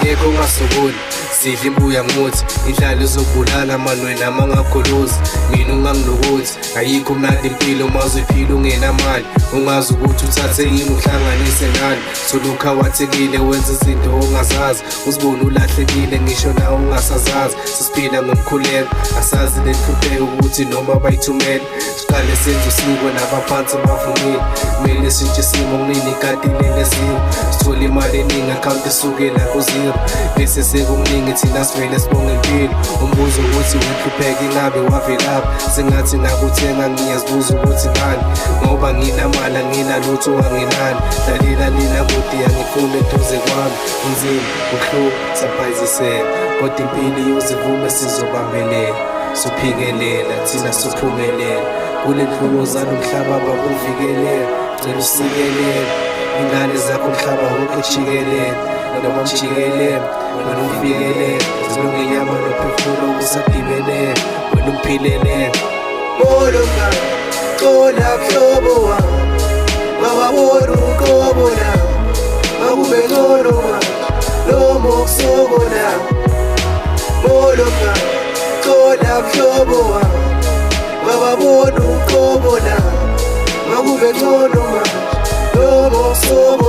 ngekho ungasokoli, sidla imbuya ngothi indlala izobulala manwena mangagolozi. Mina ungangilokothi ayikho mnandi impilo mazoyiphila ungenamali, ungazi ukuthi uthathe yini uhlanganise nani. Solokha wathekile wenza izinto ongazazi, uzibone ulahlekile ngisho nawe ungasazazi. Sesiphila ngomkhuleko asazi nenhlupheko ukuthi noma bayithumele. Siqale senze usiko nabaphansi bavumile, kumele sitshe isimo kunini ikati lelezimo. Sithola imali eningi account esukela ku-0, bese sekukuningi thina sivele sibonge impilo. Umbuzo ukuthi wenhlupheka ingabe wavelaphi, sengathi nakuthenga ngiyazibuza ukuthi ngani, ngoba nginamali anginalutho anginani. Dlalela lina kude yangifuna eduze kwami, unzima uhlupho saphayizisela, kodwa impilo iyozivume sizobambelela. Suphikelela thina suphumelela, kule nhlubo zalo mhlaba bakuvikelela. Cela usikelela ingane zakho mhlaba wonke jikelele, noma mjikelele wena umfikelela. Zilonge inyama nophefumulo kusadibelele, wena umphilelele. Molonga cola mhlobo wami, mawabona uqobo lami, makube ngcono manje noma ukusokona. Molonga cola mhlobo wami, mawabona uqobo lami, makube ngcono manje noma ukusokona.